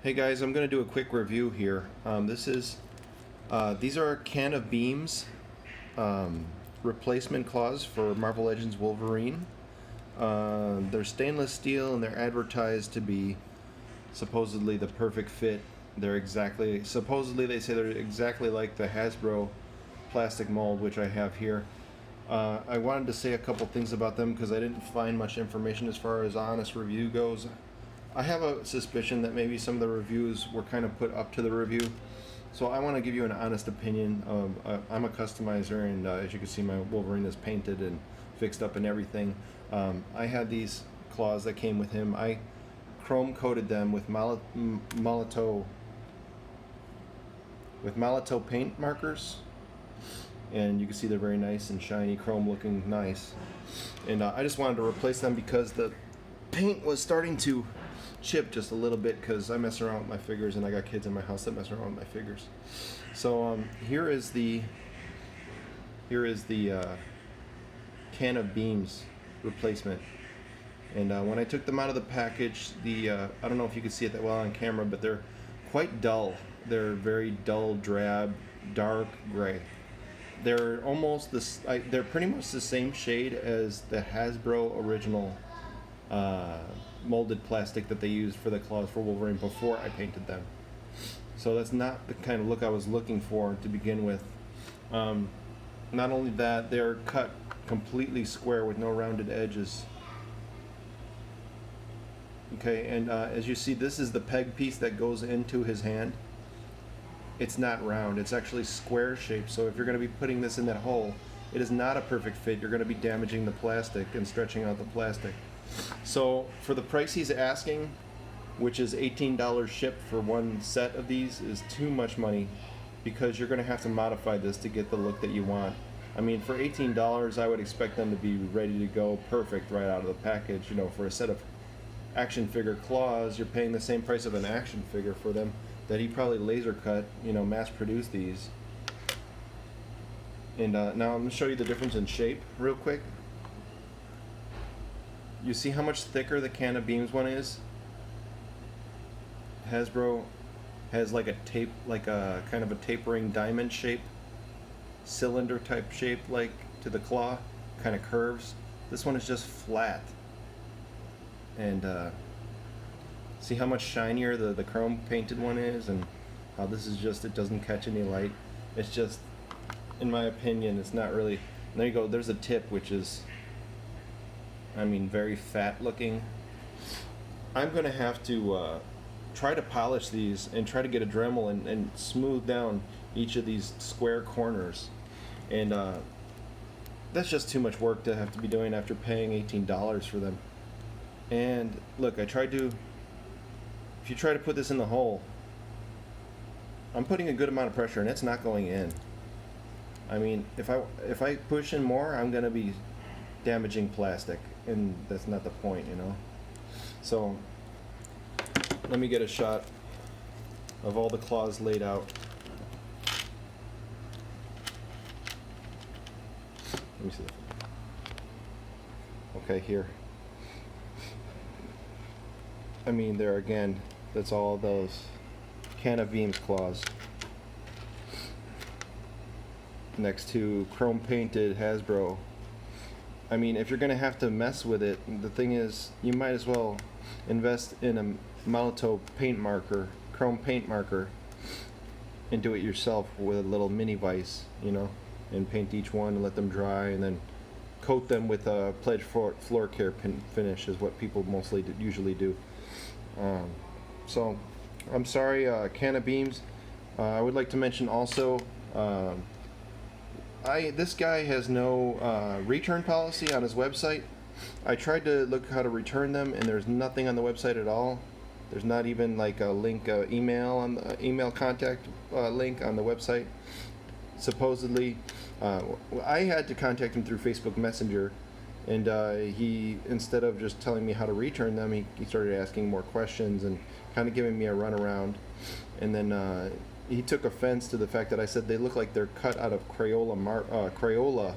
Hey guys, I'm going to do a quick review here. These are a can of beams replacement claws for Marvel Legends Wolverine. They're stainless steel and they're advertised to be supposedly the perfect fit. Supposedly they say they're exactly like the Hasbro plastic mold, which I have here. I wanted to say a couple things about them because I didn't find much information as far as honest review goes. I have a suspicion that maybe some of the reviews were kind of put up to the review, so I want to give you an honest opinion. I'm a customizer, and as you can see, my Wolverine is painted and fixed up and everything. I had these claws that came with him. I chrome coated them with Molotow paint markers, and you can see they're very nice and shiny, chrome looking nice. And I just wanted to replace them because the paint was starting to chip just a little bit because I mess around with my figures, and I got kids in my house that mess around with my figures. So here is the can of beams replacement. And when I took them out of the package, I don't know if you can see it that well on camera, but they're quite dull. They're very dull, drab, dark gray. They're they're pretty much the same shade as the Hasbro original molded plastic that they used for the claws for Wolverine before I painted them. So that's not the kind of look I was looking for to begin with. Not only that, they're cut completely square with no rounded edges. Okay, and as you see, this is the peg piece that goes into his hand. It's not round, it's actually square shaped, so if you're going to be putting this in that hole, it is not a perfect fit. You're going to be damaging the plastic and stretching out the plastic. So for the price he's asking, which is $18 shipped for one set of these, is too much money, because you're going to have to modify this to get the look that you want. I mean, for $18 I would expect them to be ready to go perfect right out of the package. You know, for a set of action figure claws, you're paying the same price of an action figure for them that he probably laser cut, you know, mass produced these. And now I'm going to show you the difference in shape real quick. You see how much thicker the can of beams one is? Hasbro has like a kind of a tapering diamond shape, cylinder type shape, like to the claw, kind of curves. This one is just flat. And see how much shinier the chrome painted one is, and how this is just, it doesn't catch any light. It's just, in my opinion, it's not really. And there you go, there's a tip, which is, I mean, very fat looking. I'm going to have to try to polish these and try to get a Dremel and smooth down each of these square corners. And that's just too much work to have to be doing after paying $18 for them. And look, if you try to put this in the hole, I'm putting a good amount of pressure and it's not going in. I mean, if I push in more, I'm going to be damaging plastic, and that's not the point, you know. So let me get a shot of all the claws laid out. Let me see. Okay, here. I mean, there again, that's all those can of beams claws next to chrome painted Hasbro. I mean, if you're going to have to mess with it, the thing is, you might as well invest in a Molotow paint marker, chrome paint marker, and do it yourself with a little mini vise, you know, and paint each one and let them dry, and then coat them with a Pledge floor care finish is what people usually do. So, I'm sorry, can of beams. I would like to mention also, this guy has no return policy on his website. I tried to look how to return them, and there's nothing on the website at all. There's not even like a link, email contact link on the website. Supposedly, I had to contact him through Facebook Messenger, and he, instead of just telling me how to return them, he started asking more questions and kind of giving me a runaround. And then he took offense to the fact that I said they look like they're cut out of Crayola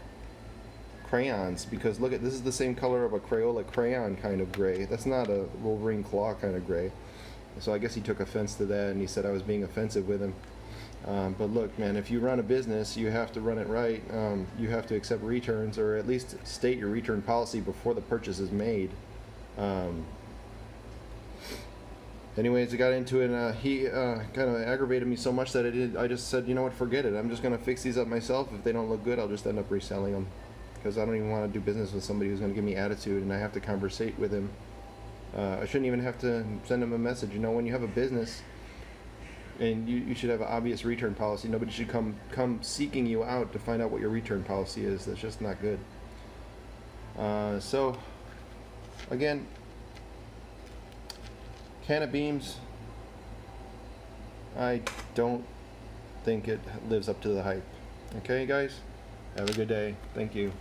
crayons, because look this is the same color of a Crayola crayon kind of gray. That's not a Wolverine claw kind of gray. So I guess he took offense to that, and he said I was being offensive with him. But look, man, if you run a business, you have to run it right. You have to accept returns, or at least state your return policy before the purchase is made. Anyways, I got into it, and he kind of aggravated me so much that I just said, you know what, forget it. I'm just going to fix these up myself. If they don't look good, I'll just end up reselling them. Because I don't even want to do business with somebody who's going to give me attitude, and I have to conversate with him. I shouldn't even have to send him a message. You know, when you have a business, and you should have an obvious return policy. Nobody should come seeking you out to find out what your return policy is. That's just not good. So, again, can of beams, I don't think it lives up to the hype. Okay, guys? Have a good day. Thank you.